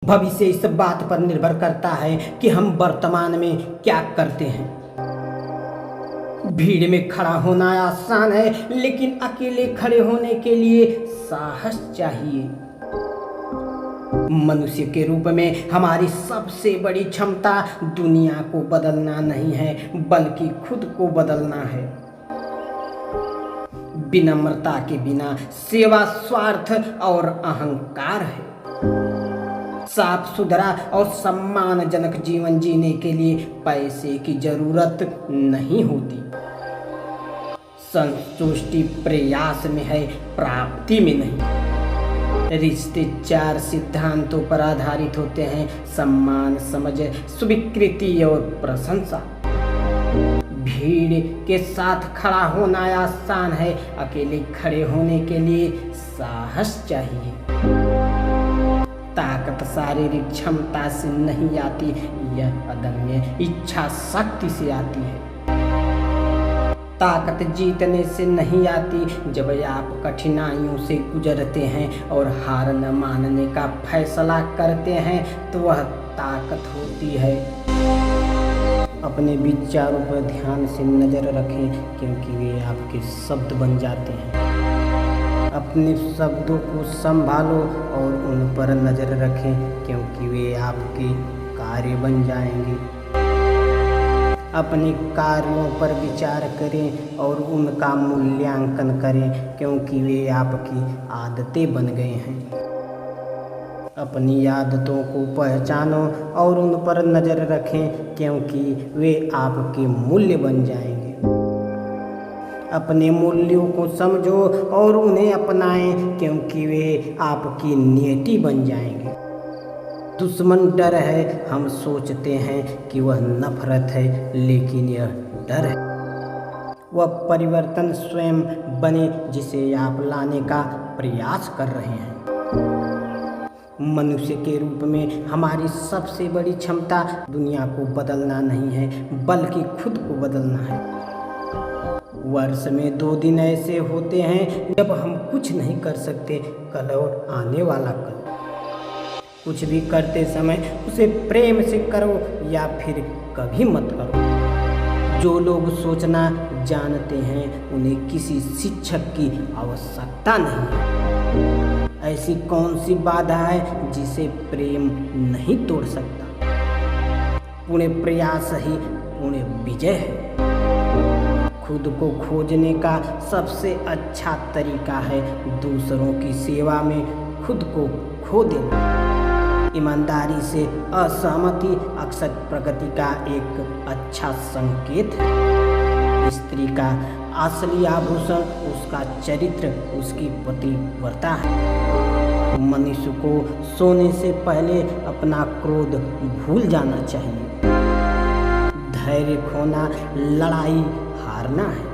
भविष्य इस बात पर निर्भर करता है कि हम वर्तमान में क्या करते हैं। भीड़ में खड़ा होना आसान है, लेकिन अकेले खड़े होने के लिए साहस चाहिए। मनुष्य के रूप में हमारी सबसे बड़ी क्षमता दुनिया को बदलना नहीं है, बल्कि खुद को बदलना है। विनम्रता के बिना सेवा स्वार्थ और अहंकार है। साफ सुथरा और सम्मानजनक जीवन जीने के लिए पैसे की जरूरत नहीं होती। संतुष्टि प्रयास में है, प्राप्ति में नहीं। रिश्ते 4 सिद्धांतों पर आधारित होते हैं: सम्मान, समझ, स्वीकृति और प्रशंसा। भीड़ के साथ खड़ा होना आसान है, अकेले खड़े होने के लिए साहस चाहिए। ताकत शारीरिक क्षमता से नहीं आती, यह अदम्य इच्छा शक्ति से आती है। ताकत जीतने से नहीं आती, जब आप कठिनाइयों से गुजरते हैं और हार न मानने का फैसला करते हैं तो वह ताकत होती है। अपने विचारों पर ध्यान से नज़र रखें, क्योंकि वे आपके शब्द बन जाते हैं। अपने शब्दों को संभालो और उन पर नज़र रखें, क्योंकि वे आपके कार्य बन जाएंगे। अपने कार्यों पर विचार करें और उनका मूल्यांकन करें, क्योंकि वे आपकी आदतें बन गए हैं। अपनी आदतों को पहचानो और उन पर नज़र रखें, क्योंकि वे आपके मूल्य बन जाएंगे। अपने मूल्यों को समझो और उन्हें अपनाएं, क्योंकि वे आपकी नियति बन जाएंगे। दुश्मन डर है, हम सोचते हैं कि वह नफरत है, लेकिन यह डर है। वह परिवर्तन स्वयं बने जिसे आप लाने का प्रयास कर रहे हैं। मनुष्य के रूप में हमारी सबसे बड़ी क्षमता दुनिया को बदलना नहीं है, बल्कि खुद को बदलना है। वर्ष में 2 दिन ऐसे होते हैं जब हम कुछ नहीं कर सकते, कल और आने वाला कल। कुछ भी करते समय उसे प्रेम से करो या फिर कभी मत करो। जो लोग सोचना जानते हैं उन्हें किसी शिक्षक की आवश्यकता नहीं है। ऐसी कौन सी बाधा है जिसे प्रेम नहीं तोड़ सकता? पूर्ण प्रयास ही पूर्ण विजय है। खुद को खोजने का सबसे अच्छा तरीका है दूसरों की सेवा में खुद को खो देना। ईमानदारी से असहमति अक्सर प्रगति का एक अच्छा संकेत है। स्त्री का असली आभूषण उसका चरित्र, उसकी पतिव्रता है। मनुष्य को सोने से पहले अपना क्रोध भूल जाना चाहिए। धैर्य खोना लड़ाई हारना है।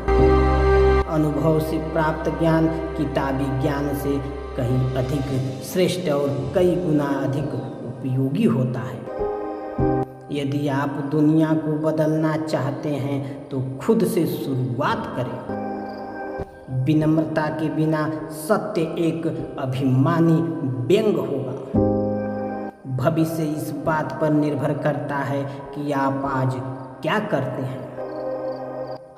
अनुभव से प्राप्त ज्ञान किताबी ज्ञान से कहीं अधिक श्रेष्ठ और कई गुना अधिक उपयोगी होता है। यदि आप दुनिया को बदलना चाहते हैं तो खुद से शुरुआत करें। विनम्रता के बिना सत्य एक अभिमानी व्यंग होगा। भविष्य इस बात पर निर्भर करता है कि आप आज क्या करते हैं।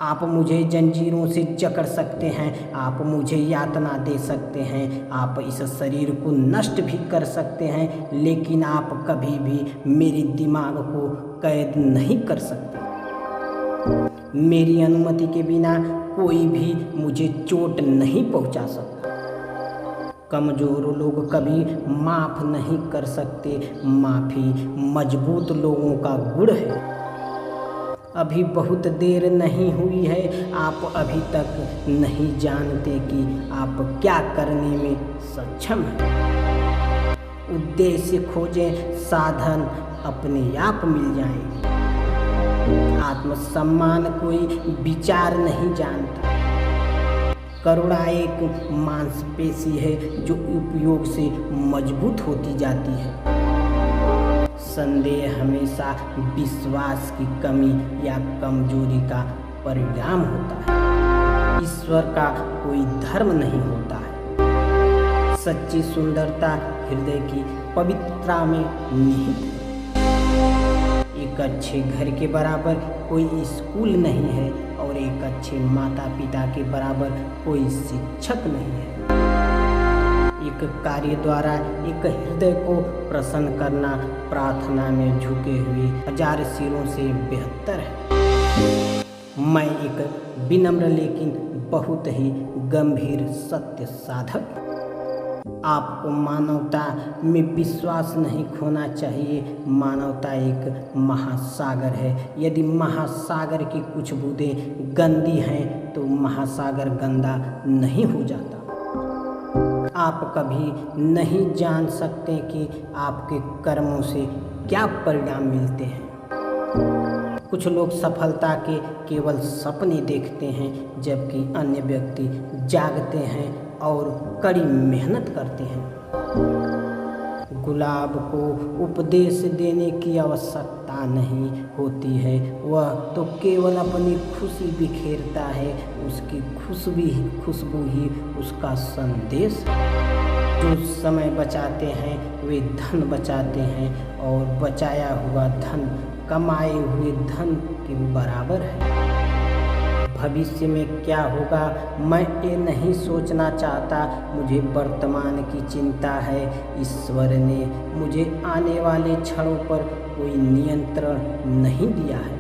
आप मुझे जंजीरों से जकड़ सकते हैं, आप मुझे यातना दे सकते हैं, आप इस शरीर को नष्ट भी कर सकते हैं, लेकिन आप कभी भी मेरे दिमाग को कैद नहीं कर सकते। मेरी अनुमति के बिना कोई भी मुझे चोट नहीं पहुंचा सकता। कमज़ोर लोग कभी माफ़ नहीं कर सकते, माफ़ी मजबूत लोगों का गुण है। अभी बहुत देर नहीं हुई है, आप अभी तक नहीं जानते कि आप क्या करने में सक्षम हैं। उद्देश्य खोजें, साधन अपने आप मिल जाएंगे। आत्मसम्मान कोई विचार नहीं जानता। करुणा एक मांसपेशी है जो उपयोग से मजबूत होती जाती है। संदेह हमेशा विश्वास की कमी या कमजोरी का परिणाम होता है। ईश्वर का कोई धर्म नहीं होता है। सच्ची सुंदरता हृदय की पवित्रता में निहित है। एक अच्छे घर के बराबर कोई स्कूल नहीं है और एक अच्छे माता पिता के बराबर कोई शिक्षक नहीं है। एक कार्य द्वारा एक हृदय को प्रसन्न करना प्रार्थना में झुके हुए 1000 सिरों से बेहतर है। मैं एक विनम्र लेकिन बहुत ही गंभीर सत्य साधक। आपको मानवता में विश्वास नहीं खोना चाहिए। मानवता एक महासागर है। यदि महासागर की कुछ बूंदें गंदी हैं तो महासागर गंदा नहीं हो जाता। आप कभी नहीं जान सकते कि आपके कर्मों से क्या परिणाम मिलते हैं। कुछ लोग सफलता के केवल सपने देखते हैं जबकि अन्य व्यक्ति जागते हैं और कड़ी मेहनत करते हैं। गुलाब को उपदेश देने की आवश्यकता नहीं होती है, वह तो केवल अपनी खुशी बिखेरता है। उसकी खुशबू ही उसका संदेश है। जो समय बचाते हैं वे धन बचाते हैं और बचाया हुआ धन कमाए हुए धन के बराबर है। भविष्य में क्या होगा मैं ये नहीं सोचना चाहता। मुझे वर्तमान की चिंता है। ईश्वर ने मुझे आने वाले क्षणों पर कोई नियंत्रण नहीं दिया है।